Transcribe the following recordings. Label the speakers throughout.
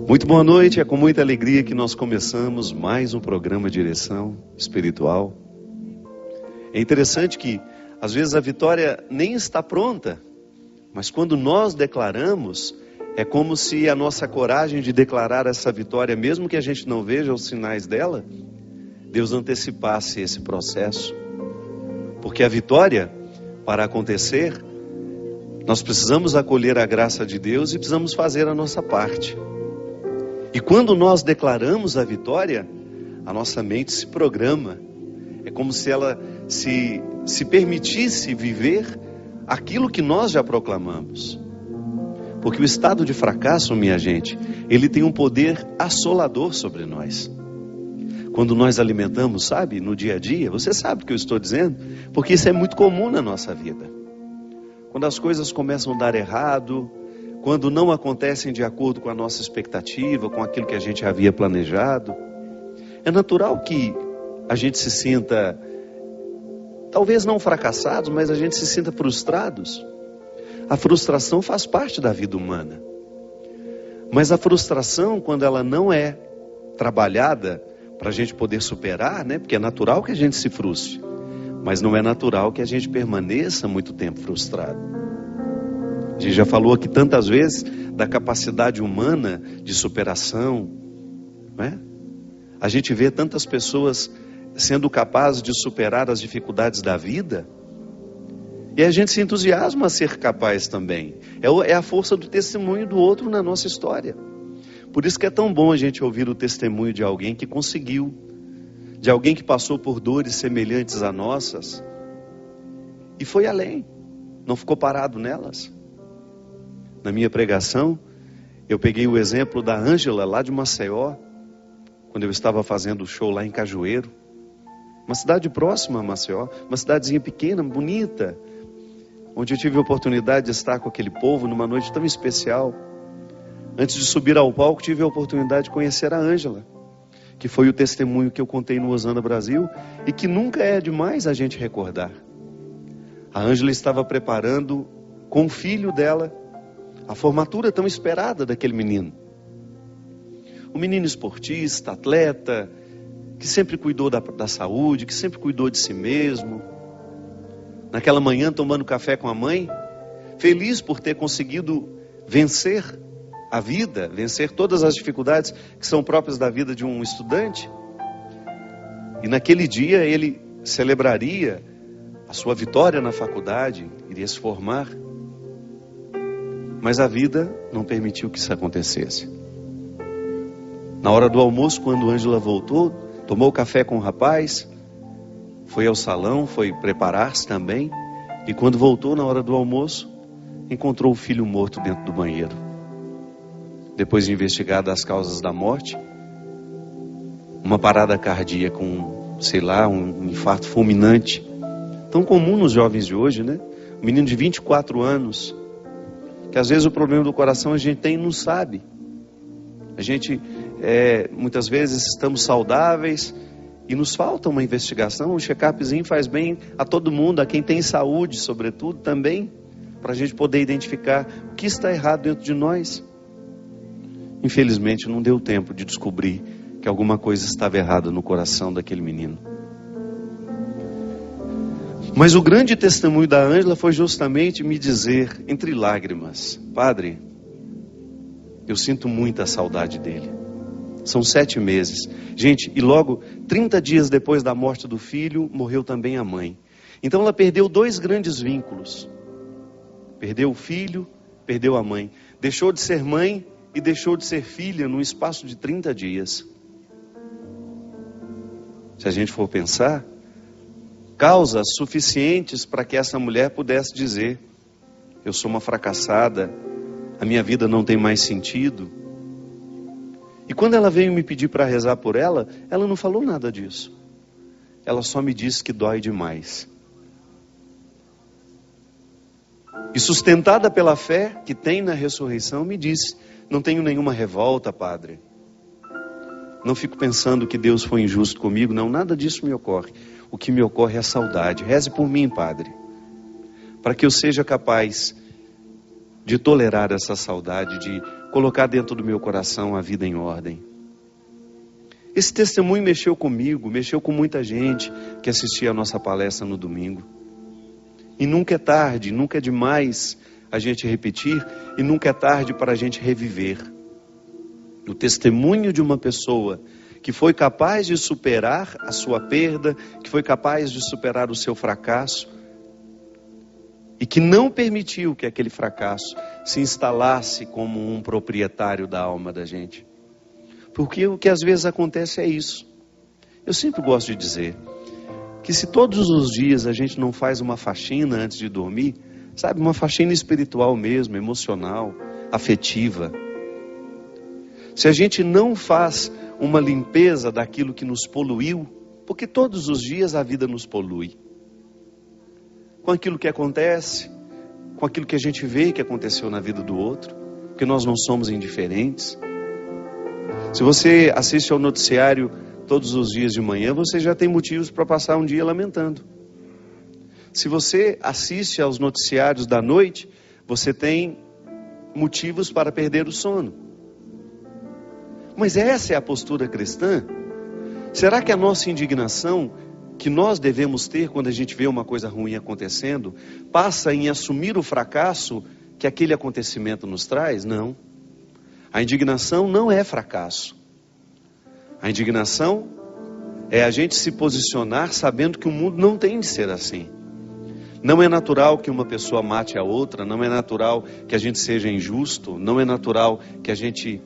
Speaker 1: Muito boa noite, é com muita alegria que nós começamos mais um programa Direção Espiritual. É interessante que às vezes a vitória nem está pronta, mas quando nós declaramos, é como se a nossa coragem de declarar essa vitória, mesmo que a gente não veja os sinais dela, Deus antecipasse esse processo. Porque a vitória, para acontecer, nós precisamos acolher a graça de Deus e precisamos fazer a nossa parte. E quando nós declaramos a vitória, a nossa mente se programa. É como se ela se permitisse viver aquilo que nós já proclamamos. Porque o estado de fracasso, minha gente, ele tem um poder assolador sobre nós. Quando nós alimentamos, sabe, no dia a dia, você sabe o que eu estou dizendo? Porque isso é muito comum na nossa vida. Quando as coisas começam a dar errado, quando não acontecem de acordo com a nossa expectativa, com aquilo que a gente havia planejado, é natural que a gente se sinta, talvez não fracassados, mas a gente se sinta frustrados. A frustração faz parte da vida humana. Mas a frustração, quando ela não é trabalhada para a gente poder superar, né? Porque é natural que a gente se frustre, mas não é natural que a gente permaneça muito tempo frustrado. A gente já falou aqui tantas vezes da capacidade humana de superação, não é? A gente vê tantas pessoas sendo capazes de superar as dificuldades da vida, e a gente se entusiasma a ser capaz também. É a força do testemunho do outro na nossa história. Por isso que é tão bom a gente ouvir o testemunho de alguém que conseguiu, de alguém que passou por dores semelhantes a nossas, e foi além, não ficou parado nelas. Na minha pregação, eu peguei o exemplo da Ângela, lá de Maceió, quando eu estava fazendo o show lá em Cajueiro, uma cidade próxima a Maceió, uma cidadezinha pequena, bonita, onde eu tive a oportunidade de estar com aquele povo numa noite tão especial. Antes de subir ao palco, tive a oportunidade de conhecer a Ângela, que foi o testemunho que eu contei no Osana Brasil, e que nunca é demais a gente recordar. A Ângela estava preparando com o filho dela a formatura tão esperada daquele menino. Um menino esportista, atleta, que sempre cuidou da saúde, que sempre cuidou de si mesmo. Naquela manhã, tomando café com a mãe, feliz por ter conseguido vencer a vida, vencer todas as dificuldades que são próprias da vida de um estudante. E naquele dia ele celebraria a sua vitória na faculdade, iria se formar. Mas a vida não permitiu que isso acontecesse. Na hora do almoço, quando Ângela voltou, tomou café com o rapaz, foi ao salão, foi preparar-se também, e quando voltou na hora do almoço, encontrou o filho morto dentro do banheiro. Depois de investigar as causas da morte, uma parada cardíaca, um infarto fulminante, tão comum nos jovens de hoje, né? Um menino de 24 anos, que às vezes o problema do coração a gente tem e não sabe. A gente, muitas vezes estamos saudáveis e nos falta uma investigação, um check-upzinho faz bem a todo mundo, a quem tem saúde sobretudo também, para a gente poder identificar o que está errado dentro de nós. Infelizmente não deu tempo de descobrir que alguma coisa estava errada no coração daquele menino. Mas o grande testemunho da Ângela foi justamente me dizer, entre lágrimas: Padre, eu sinto muita saudade dele. São 7 meses. Gente, e logo 30 dias depois da morte do filho, morreu também a mãe. Então ela perdeu 2 grandes vínculos. Perdeu o filho, perdeu a mãe. Deixou de ser mãe e deixou de ser filha num espaço de 30 dias. Se a gente for pensar, causas suficientes para que essa mulher pudesse dizer: eu sou uma fracassada, a minha vida não tem mais sentido. E quando ela veio me pedir para rezar por ela, ela não falou nada disso. Ela só me disse que dói demais. E sustentada pela fé que tem na ressurreição, me disse: não tenho nenhuma revolta, Padre. Não fico pensando que Deus foi injusto comigo, não, nada disso me ocorre. O que me ocorre é a saudade. Reze por mim, Padre, para que eu seja capaz de tolerar essa saudade, de colocar dentro do meu coração a vida em ordem. Esse testemunho mexeu comigo, mexeu com muita gente que assistia a nossa palestra no domingo. E nunca é tarde, nunca é demais a gente repetir, e nunca é tarde para a gente reviver. O testemunho de uma pessoa que foi capaz de superar a sua perda, que foi capaz de superar o seu fracasso, e que não permitiu que aquele fracasso se instalasse como um proprietário da alma da gente. Porque o que às vezes acontece é isso. Eu sempre gosto de dizer que se todos os dias a gente não faz uma faxina antes de dormir, sabe, uma faxina espiritual mesmo, emocional, afetiva. Se a gente não faz uma limpeza daquilo que nos poluiu, porque todos os dias a vida nos polui. Com aquilo que acontece, com aquilo que a gente vê que aconteceu na vida do outro, porque nós não somos indiferentes. Se você assiste ao noticiário todos os dias de manhã, você já tem motivos para passar um dia lamentando. Se você assiste aos noticiários da noite, você tem motivos para perder o sono. Mas essa é a postura cristã? Será que a nossa indignação, que nós devemos ter quando a gente vê uma coisa ruim acontecendo, passa em assumir o fracasso que aquele acontecimento nos traz? Não. A indignação não é fracasso. A indignação é a gente se posicionar sabendo que o mundo não tem de ser assim. Não é natural que uma pessoa mate a outra, não é natural que a gente seja injusto, não é natural que a gente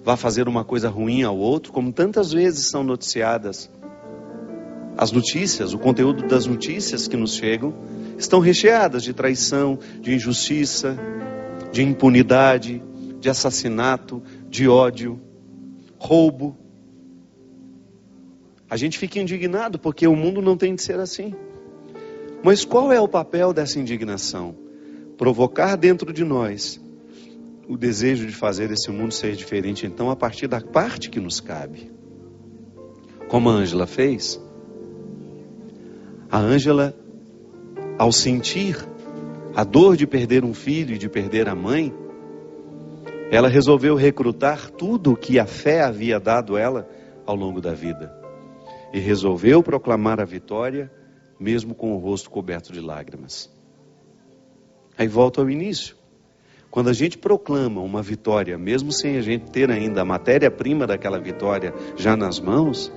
Speaker 1: vá fazer uma coisa ruim ao outro, como tantas vezes são noticiadas. As notícias, o conteúdo das notícias que nos chegam, estão recheadas de traição, de injustiça, de impunidade, de assassinato, de ódio, roubo. A gente fica indignado porque o mundo não tem de ser assim. Mas qual é o papel dessa indignação? Provocar dentro de nós o desejo de fazer esse mundo ser diferente, então, a partir da parte que nos cabe. Como a Ângela fez. A Ângela, ao sentir a dor de perder um filho e de perder a mãe, ela resolveu recrutar tudo o que a fé havia dado ela ao longo da vida. E resolveu proclamar a vitória, mesmo com o rosto coberto de lágrimas. Aí volta ao início. Quando a gente proclama uma vitória, mesmo sem a gente ter ainda a matéria-prima daquela vitória já nas mãos,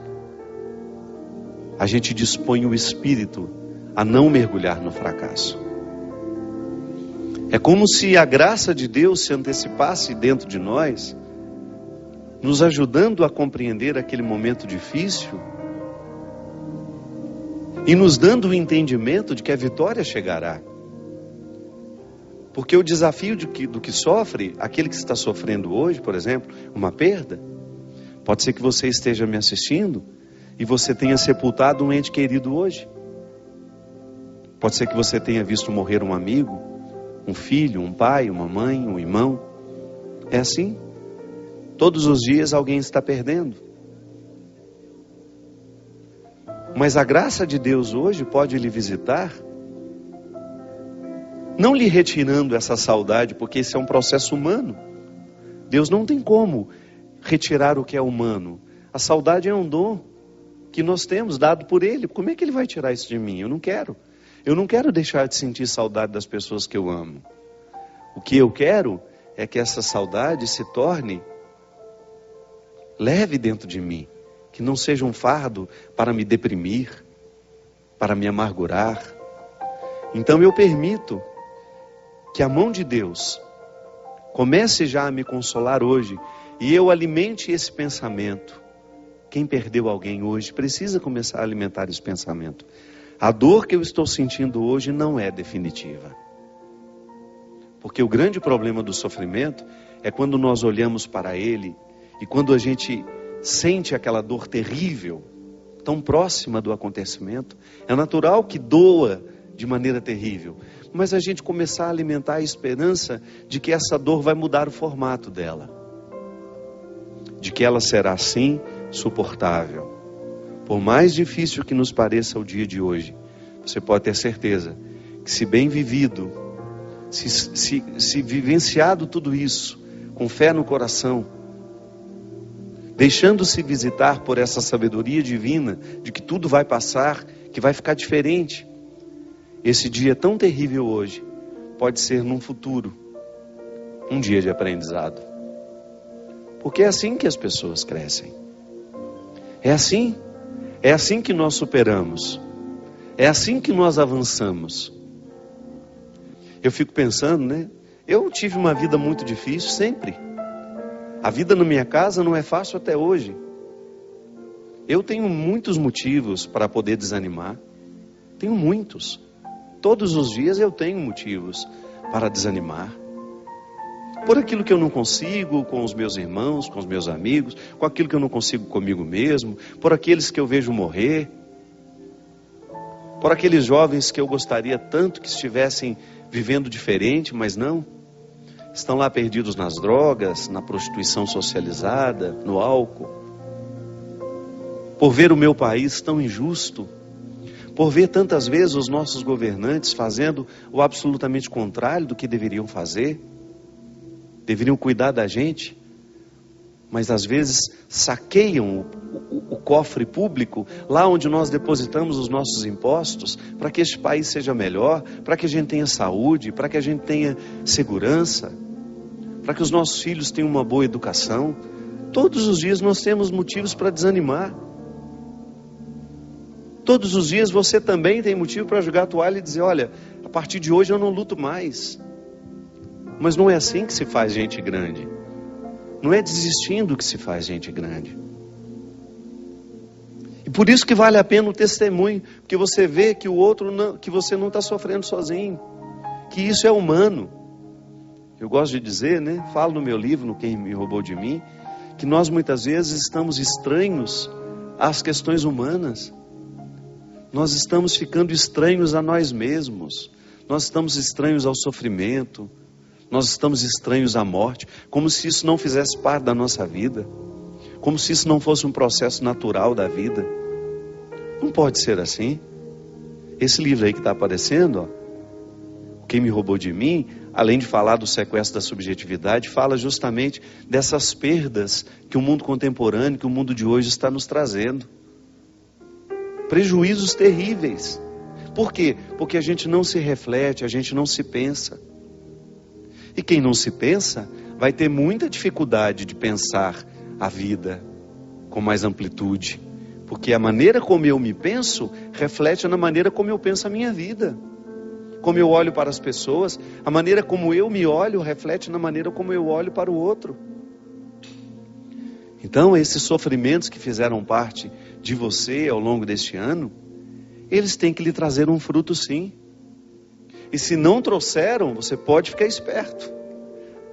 Speaker 1: a gente dispõe o espírito a não mergulhar no fracasso. É como se a graça de Deus se antecipasse dentro de nós, nos ajudando a compreender aquele momento difícil e nos dando o entendimento de que a vitória chegará. Porque o desafio do que sofre, aquele que está sofrendo hoje, por exemplo, uma perda, pode ser que você esteja me assistindo e você tenha sepultado um ente querido hoje. Pode ser que você tenha visto morrer um amigo, um filho, um pai, uma mãe, um irmão. É assim. Todos os dias alguém está perdendo. Mas a graça de Deus hoje pode lhe visitar, não lhe retirando essa saudade, porque esse é um processo humano. Deus não tem como retirar o que é humano. A saudade é um dom que nós temos dado por Ele. Como é que Ele vai tirar isso de mim? Eu não quero. Eu não quero deixar de sentir saudade das pessoas que eu amo. O que eu quero é que essa saudade se torne leve dentro de mim. Que não seja um fardo para me deprimir, para me amargurar. Então eu permito que a mão de Deus comece já a me consolar hoje e eu alimente esse pensamento. Quem perdeu alguém hoje precisa começar a alimentar esse pensamento. A dor que eu estou sentindo hoje não é definitiva. Porque o grande problema do sofrimento é quando nós olhamos para ele e quando a gente sente aquela dor terrível, tão próxima do acontecimento, é natural que doa de maneira terrível. Mas a gente começar a alimentar a esperança de que essa dor vai mudar o formato dela. De que ela será sim suportável. Por mais difícil que nos pareça o dia de hoje, você pode ter certeza que se bem vivido, se vivenciado tudo isso, com fé no coração, deixando-se visitar por essa sabedoria divina, de que tudo vai passar, que vai ficar diferente. Esse dia tão terrível hoje, pode ser num futuro, um dia de aprendizado. Porque é assim que as pessoas crescem. É assim que nós superamos. É assim que nós avançamos. Eu fico pensando, né? Eu tive uma vida muito difícil sempre. A vida na minha casa não é fácil até hoje. Eu tenho muitos motivos para poder desanimar. Tenho muitos. Todos os dias eu tenho motivos para desanimar. Por aquilo que eu não consigo com os meus irmãos, com os meus amigos, com aquilo que eu não consigo comigo mesmo, por aqueles que eu vejo morrer, por aqueles jovens que eu gostaria tanto que estivessem vivendo diferente, mas não. Estão lá perdidos nas drogas, na prostituição socializada, no álcool. Por ver o meu país tão injusto, por ver tantas vezes os nossos governantes fazendo o absolutamente contrário do que deveriam fazer. Deveriam cuidar da gente, mas às vezes saqueiam o cofre público, lá onde nós depositamos os nossos impostos, para que este país seja melhor, para que a gente tenha saúde, para que a gente tenha segurança, para que os nossos filhos tenham uma boa educação. Todos os dias nós temos motivos para desanimar. Todos os dias você também tem motivo para jogar a toalha e dizer, olha, a partir de hoje eu não luto mais. Mas não é assim que se faz gente grande. Não é desistindo que se faz gente grande. E por isso que vale a pena o testemunho, porque você vê que o outro não, que você não está sofrendo sozinho, que isso é humano. Eu gosto de dizer, né? Falo no meu livro, no Quem Me Roubou de Mim, que nós muitas vezes estamos estranhos às questões humanas. Nós estamos ficando estranhos a nós mesmos. Nós estamos estranhos ao sofrimento. Nós estamos estranhos à morte, como se isso não fizesse parte da nossa vida, como se isso não fosse um processo natural da vida. Não pode ser assim. Esse livro aí que está aparecendo, ó, Quem Me Roubou de Mim, além de falar do sequestro da subjetividade, fala justamente dessas perdas que o mundo contemporâneo, que o mundo de hoje está nos trazendo. Prejuízos terríveis. Por quê? Porque a gente não se reflete, a gente não se pensa. E quem não se pensa, vai ter muita dificuldade de pensar a vida com mais amplitude. Porque a maneira como eu me penso, reflete na maneira como eu penso a minha vida. Como eu olho para as pessoas, a maneira como eu me olho, reflete na maneira como eu olho para o outro. Então, esses sofrimentos que fizeram parte de você ao longo deste ano, eles têm que lhe trazer um fruto sim. E se não trouxeram, você pode ficar esperto.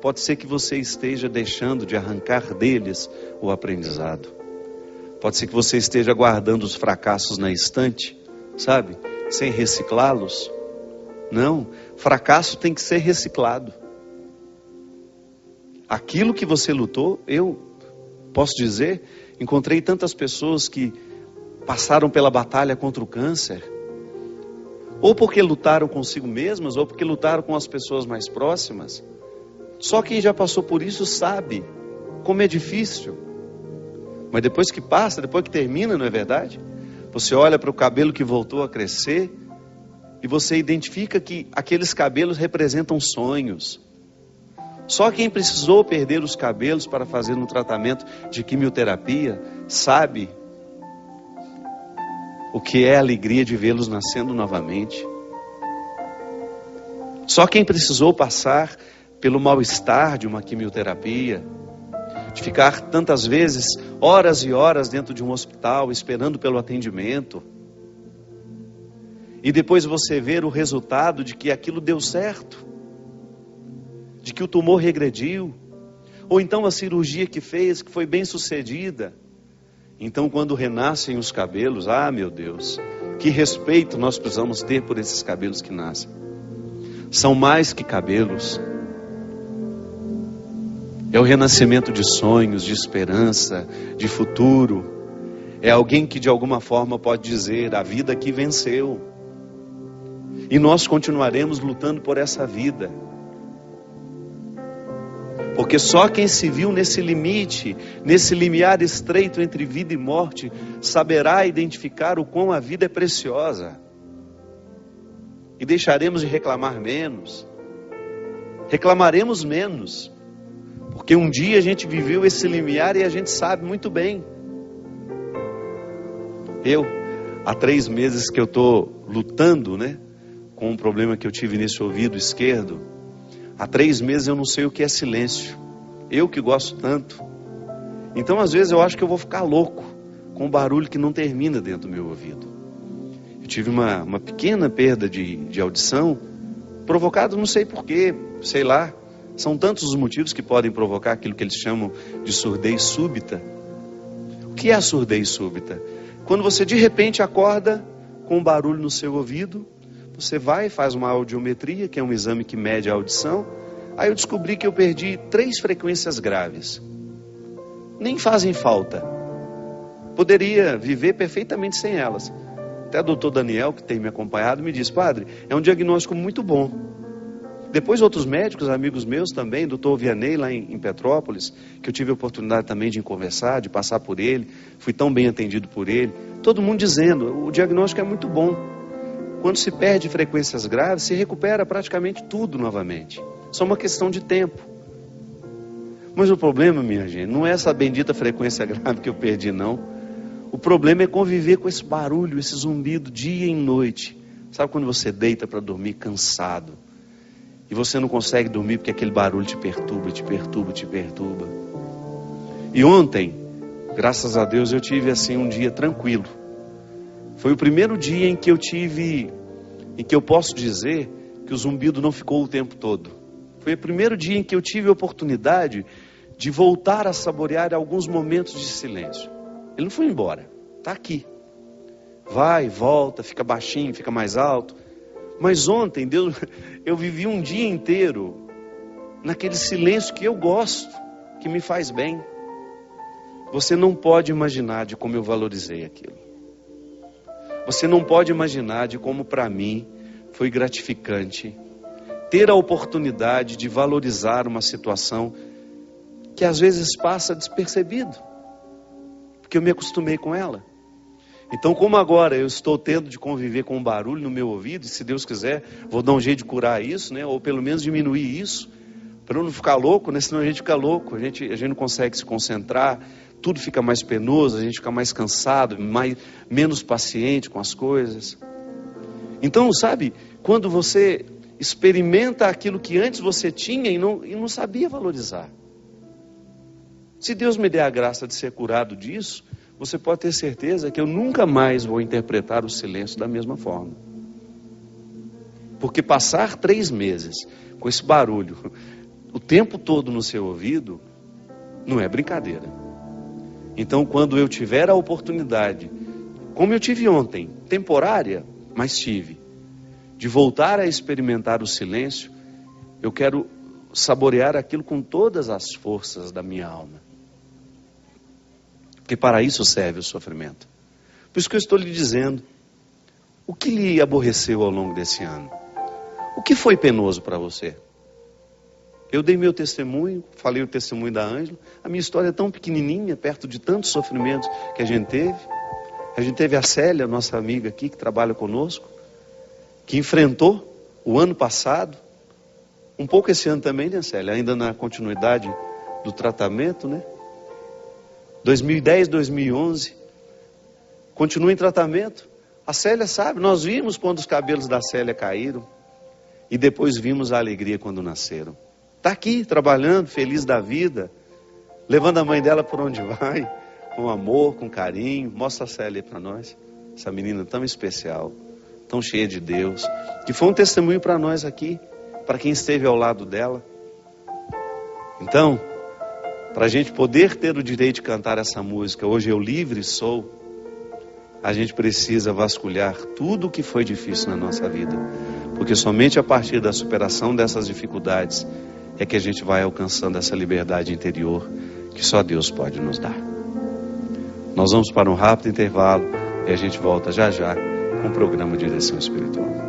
Speaker 1: Pode ser que você esteja deixando de arrancar deles o aprendizado. Pode ser que você esteja guardando os fracassos na estante, sabe? Sem reciclá-los. Não, fracasso tem que ser reciclado. Aquilo que você lutou, eu posso dizer, encontrei tantas pessoas que passaram pela batalha contra o câncer, ou porque lutaram consigo mesmas, ou porque lutaram com as pessoas mais próximas. Só quem já passou por isso sabe como é difícil. Mas depois que passa, depois que termina, não é verdade? Você olha para o cabelo que voltou a crescer e você identifica que aqueles cabelos representam sonhos. Só quem precisou perder os cabelos para fazer um tratamento de quimioterapia sabe o que é a alegria de vê-los nascendo novamente. Só quem precisou passar pelo mal-estar de uma quimioterapia, de ficar tantas vezes horas e horas dentro de um hospital esperando pelo atendimento, e depois você ver o resultado de que aquilo deu certo, de que o tumor regrediu, ou então a cirurgia que fez, que foi bem sucedida. Então quando renascem os cabelos, meu Deus, que respeito nós precisamos ter por esses cabelos que nascem. São mais que cabelos. É o renascimento de sonhos, de esperança, de futuro. É alguém que de alguma forma pode dizer, a vida aqui venceu. E nós continuaremos lutando por essa vida. Porque só quem se viu nesse limite, nesse limiar estreito entre vida e morte, saberá identificar o quão a vida é preciosa. E deixaremos de reclamar menos. Reclamaremos menos. Porque um dia a gente viveu esse limiar e a gente sabe muito bem. Há 3 meses que eu estou lutando, com um problema que eu tive nesse ouvido esquerdo. Há 3 meses eu não sei o que é silêncio. Eu que gosto tanto. Então às vezes eu acho que eu vou ficar louco com um barulho que não termina dentro do meu ouvido. Eu tive uma pequena perda de audição, provocada não sei porquê, sei lá. São tantos os motivos que podem provocar aquilo que eles chamam de surdez súbita. O que é a surdez súbita? Quando você de repente acorda com um barulho no seu ouvido, você vai e faz uma audiometria, que é um exame que mede a audição. Aí eu descobri que eu perdi 3 frequências graves. Nem fazem falta. Poderia viver perfeitamente sem elas. Até o doutor Daniel, que tem me acompanhado, me disse: padre, é um diagnóstico muito bom. Depois outros médicos, amigos meus também, doutor Vianney lá em Petrópolis, que eu tive a oportunidade também de conversar, de passar por ele, fui tão bem atendido por ele, todo mundo dizendo, o diagnóstico é muito bom. Quando se perde frequências graves, se recupera praticamente tudo novamente. Só uma questão de tempo. Mas o problema, minha gente, não é essa bendita frequência grave que eu perdi, não. O problema é conviver com esse barulho, esse zumbido, dia e noite. Sabe quando você deita para dormir cansado? E você não consegue dormir porque aquele barulho te perturba, te perturba, te perturba. E ontem, graças a Deus, eu tive assim um dia tranquilo. Foi o primeiro dia em que eu posso dizer que o zumbido não ficou o tempo todo. Foi o primeiro dia em que eu tive a oportunidade de voltar a saborear alguns momentos de silêncio. Ele não foi embora, está aqui. Vai, volta, fica baixinho, fica mais alto. Mas ontem, eu vivi um dia inteiro naquele silêncio que eu gosto, que me faz bem. Você não pode imaginar de como eu valorizei aquilo. Você não pode imaginar de como para mim foi gratificante ter a oportunidade de valorizar uma situação que às vezes passa despercebido, porque eu me acostumei com ela. Então, como agora eu estou tendo de conviver com um barulho no meu ouvido, e se Deus quiser, vou dar um jeito de curar isso, ou pelo menos diminuir isso, para eu não ficar louco, senão a gente fica louco, a gente não consegue se concentrar, tudo fica mais penoso, a gente fica mais cansado, menos paciente com as coisas. Então, sabe, quando você experimenta aquilo que antes você tinha e não sabia valorizar. Se Deus me der a graça de ser curado disso, você pode ter certeza que eu nunca mais vou interpretar o silêncio da mesma forma. Porque passar 3 meses com esse barulho o tempo todo no seu ouvido não é brincadeira. Então, quando eu tiver a oportunidade, como eu tive ontem, temporária, mas tive, de voltar a experimentar o silêncio, eu quero saborear aquilo com todas as forças da minha alma. Porque para isso serve o sofrimento. Por isso que eu estou lhe dizendo, o que lhe aborreceu ao longo desse ano? O que foi penoso para você? Eu dei meu testemunho, falei o testemunho da Ângela. A minha história é tão pequenininha, perto de tantos sofrimentos que a gente teve. A gente teve a Célia, nossa amiga aqui, que trabalha conosco, que enfrentou o ano passado, um pouco esse ano também, né, Célia? Ainda na continuidade do tratamento, 2010, 2011, continua em tratamento. A Célia sabe, nós vimos quando os cabelos da Célia caíram e depois vimos a alegria quando nasceram. Está aqui, trabalhando, feliz da vida, levando a mãe dela por onde vai, com amor, com carinho. Mostra a Célia para nós, essa menina tão especial, tão cheia de Deus, que foi um testemunho para nós aqui, para quem esteve ao lado dela. Então, para a gente poder ter o direito de cantar essa música, hoje eu livre sou, a gente precisa vasculhar tudo o que foi difícil na nossa vida, porque somente a partir da superação dessas dificuldades é que a gente vai alcançando essa liberdade interior que só Deus pode nos dar. Nós vamos para um rápido intervalo e a gente volta já já com o programa Direção Espiritual.